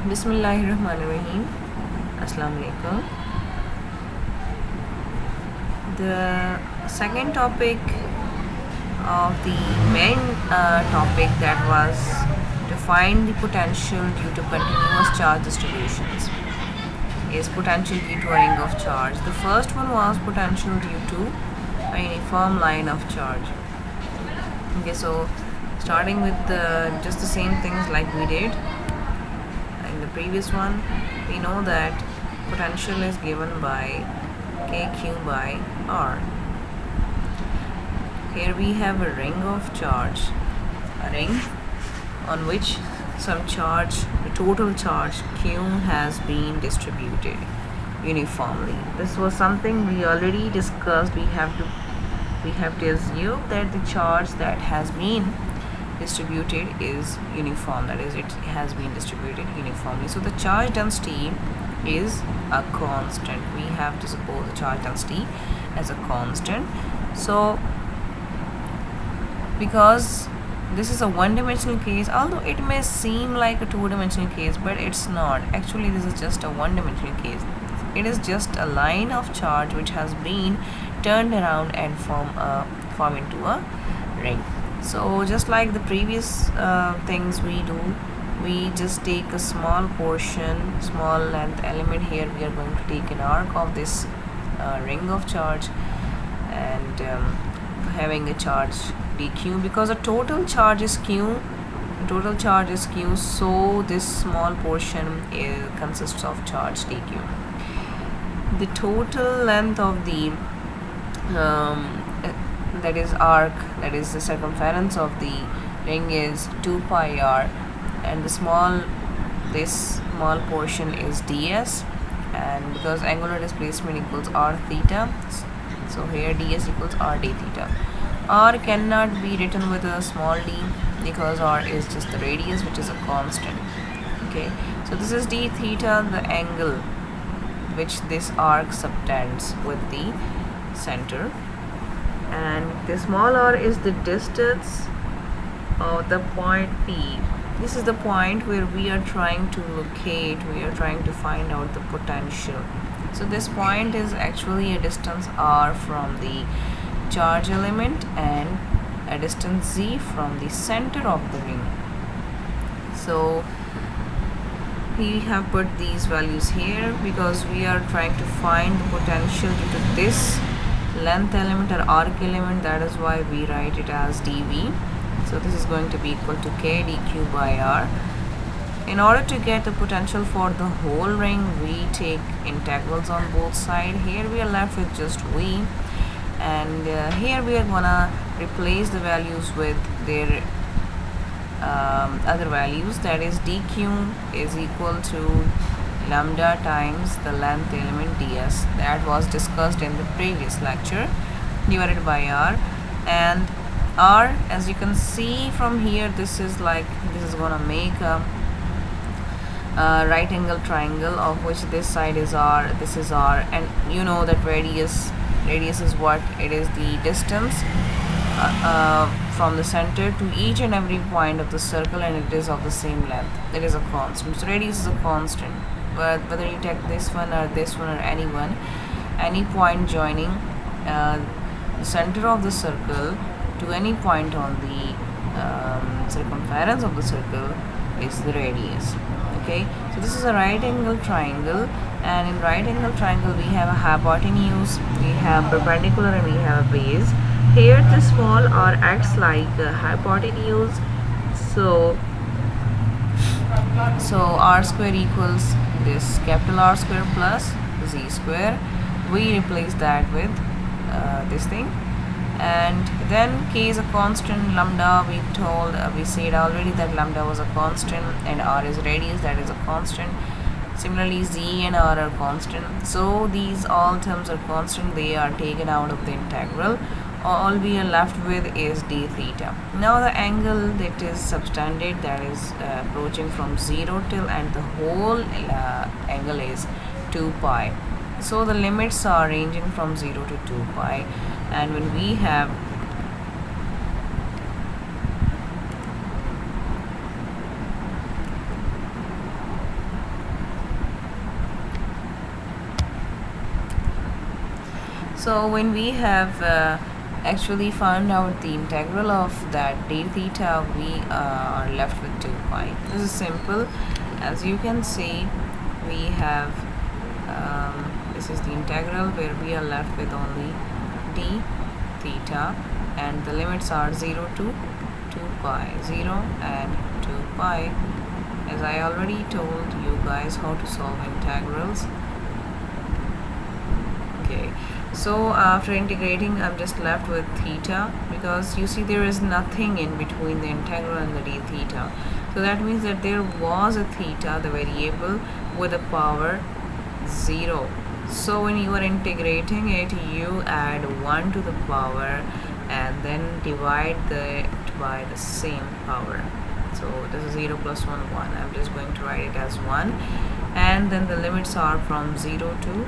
Bismillahirrahmanirrahim. Assalamu alaikum. The second topic of the main topic that was to find the potential due to continuous charge distributions is potential due to a ring of charge. The first one was potential due to a uniform line of charge. Okay, so starting with just the same things like we did in the previous one, we know that potential is given by kq by r. Here we have a ring of charge, a ring on which some charge, the total charge q has been distributed uniformly. This was something we already discussed. We have to assume that the charge that has been distributed is uniform, that is, it has been distributed uniformly. So the charge density is a constant. We have to suppose the charge density as a constant. So because this is a one-dimensional case, although it may seem like a two-dimensional case, but it's not. Actually, this is just a one-dimensional case. It is just a line of charge which has been turned around and form into a ring. So just like the previous things we do, we just take a small portion, small length element. Here we are going to take an arc of this ring of charge and having a charge dq, because the total charge is q, so this small portion consists of charge dq. The total length of the that is arc, that is the circumference of the ring, is 2 pi r, and this small portion is ds, and because angular displacement equals r theta, so here ds equals r d theta. R cannot be written with a small d because r is just the radius, which is a constant. Okay, so this is d theta, the angle which this arc subtends with the center, and the small r is the distance of the point P. This is the point where we are trying to locate, we are trying to find out the potential. So this point is actually a distance r from the charge element and a distance z from the center of the ring. So we have put these values here because we are trying to find the potential due to this length element or arc element. That is why we write it as dv. So this is going to be equal to k dq by r. In order to get the potential for the whole ring, we take integrals on both sides. Here we are left with just v, and here we are gonna replace the values with their other values, that is dq is equal to lambda times the length element ds, that was discussed in the previous lecture, divided by r. And r, as you can see from here, this is gonna make a right angle triangle, of which this side is r, this is r, and you know that radius is what? It is the distance from the center to each and every point of the circle, and it is of the same length. It is a constant. So radius is a constant, but whether you take this one or any one, any point joining the center of the circle to any point on the circumference of the circle is the radius. Okay, so this is a right angle triangle, and in right angle triangle we have a hypotenuse, we have perpendicular, and we have a base. Here the small r acts like a hypotenuse, so r square equals this capital R square plus z square. We replace that with this thing, and then k is a constant. Lambda, we said already that lambda was a constant, and r is radius, that is a constant. Similarly, z and r are constant, so these all terms are constant. They are taken out of the integral. All we are left with is d theta. Now the angle that is subtended, that is approaching from 0 till, and the whole angle is 2 pi. So the limits are ranging from 0 to 2 pi, and when we have So when we have actually found out the integral of that d theta, we are left with 2 pi. This is simple. As you can see, we have this is the integral where we are left with only d theta, and the limits are 0 to 2 pi, 0 and 2 pi. As I already told you guys how to solve integrals. Okay, so after integrating, I'm just left with theta, because you see there is nothing in between the integral and the d theta. So that means that there was a theta, the variable, with a power 0. So when you are integrating it, you add 1 to the power and then divide it by the same power. So this is 0 plus 1, 1. I'm just going to write it as 1. And then the limits are from 0 to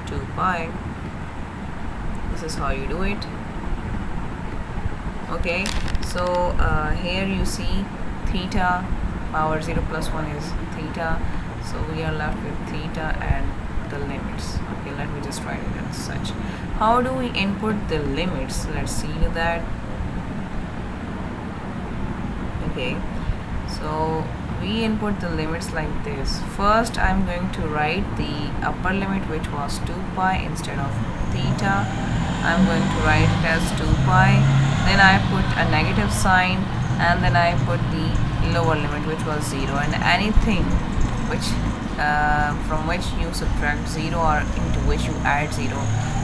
2 pi. This is how you do it. Okay, so here you see theta, power 0 plus 1 is theta. So we are left with theta and the limits. Okay, let me just write it as such. How do we input the limits? Let's see that. Okay, so we input the limits like this. First, I'm going to write the upper limit, which was 2 pi instead of theta. I'm going to write it as 2 pi. Then I put a negative sign, and then I put the lower limit, which was 0, and anything which from which you subtract 0 or into which you add 0,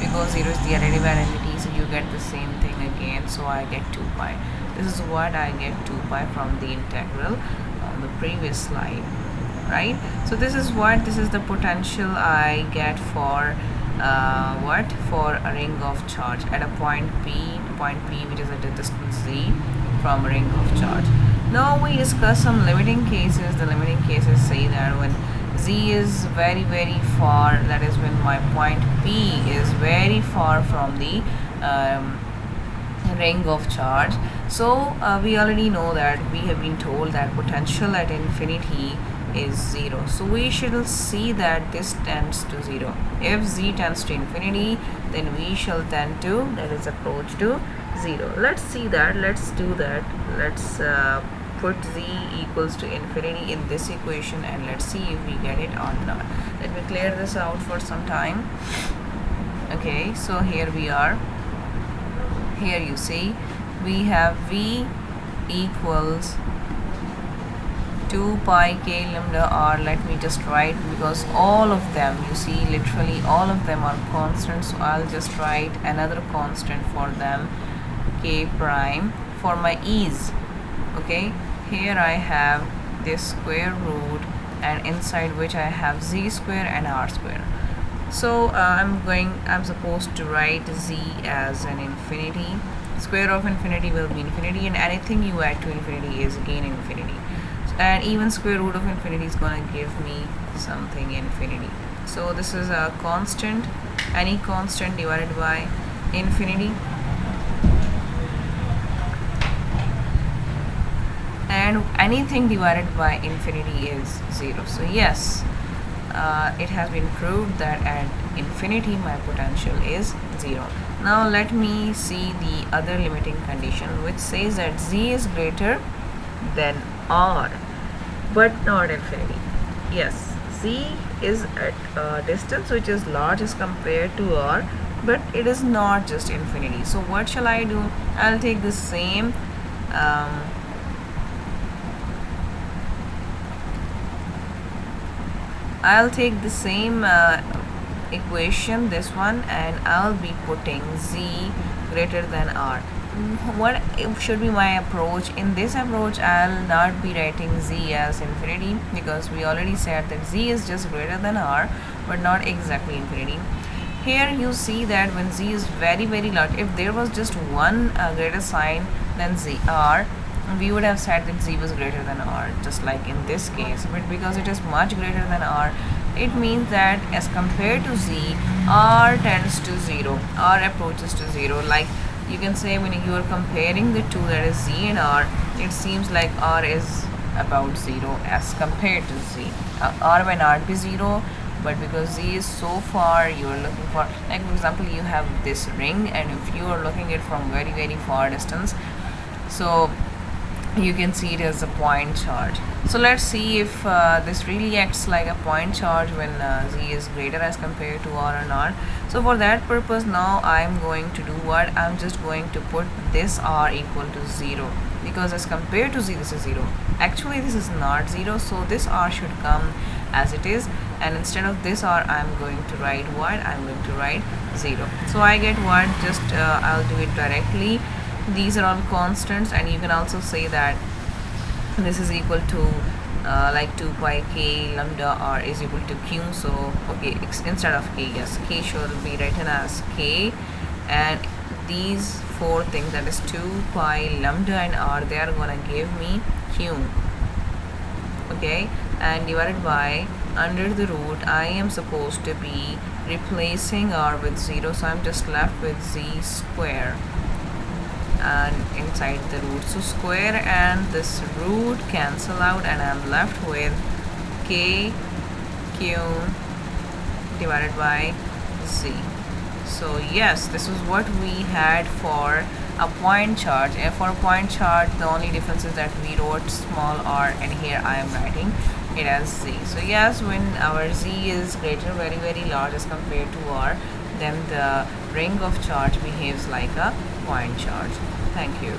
because 0 is the additive identity, so you get the same thing again. So I get 2 pi. This is what I get 2 pi from the integral on the previous slide, right? So this is the potential I get for for a ring of charge at a point P, which is at a distance z from a ring of charge. Now we discuss some limiting cases. The limiting cases say that when z is very far, that is when my point P is very far from the ring of charge. So we already know that we have been told that potential at infinity is 0. So we shall see that this tends to 0. If z tends to infinity, then we shall tend to, that is, approach to 0. Let's see that. Let's do that. Let's put z equals to infinity in this equation, and let's see if we get it or not. Let me clear this out for some time. Okay, so here we are. Here you see we have v equals 2 pi k lambda r. Let me just write, because all of them, you see, literally all of them are constants, so I'll just write another constant for them, k prime, for my ease. Okay, here I have this square root, and inside which I have z square and r square. So I'm supposed to write z as an infinity. Square of infinity will be infinity, and anything you add to infinity is again infinity. And even square root of infinity is going to give me something infinity. So this is a constant, any constant divided by infinity. And anything divided by infinity is 0. So yes, it has been proved that at infinity my potential is 0. Now let me see the other limiting condition, which says that z is greater than r, but not infinity. Yes, z is at a distance which is large as compared to r, but it is not just infinity. So what shall I do? I'll take the same equation, this one, and I'll be putting z greater than r. What should be my approach? In this approach, I'll not be writing z as infinity, because we already said that z is just greater than r, but not exactly infinity. Here you see that when z is very large, if there was just one greater sign than r, we would have said that z was greater than r, just like in this case. But because it is much greater than r, it means that as compared to z, r tends to 0, r approaches to 0. Like you can say, when you are comparing the two, that is z and r, it seems like r is about 0 as compared to z. R may not be 0, but because z is so far, you are looking for, like for example, you have this ring, and if you are looking it from very very far distance, so you can see it as a point charge. So let's see if this really acts like a point charge when z is greater as compared to r or not. So for that purpose, now I'm going to do what? I'm just going to put this r equal to 0, because as compared to z, this is 0. Actually this is not 0, so this r should come as it is, and instead of this r, I'm going to write what? I'm going to write 0. So I get what? Just I'll do it directly. These are all constants, and you can also say that this is equal to like 2 pi k lambda r is equal to q. So okay, instead of k, yes, k should be written as k, and these four things, that is 2 pi lambda and r, they are gonna give me q. Okay, and divided by under the root, I am supposed to be replacing r with 0, so I'm just left with z square and inside the root, so square and this root cancel out, and I'm left with k q divided by z. So yes, this is what we had for a point charge, and for a point charge the only difference is that we wrote small r, and here I am writing it as z. So yes, when our z is greater, very very large as compared to r, then the ring of charge behaves like a point charge. Thank you.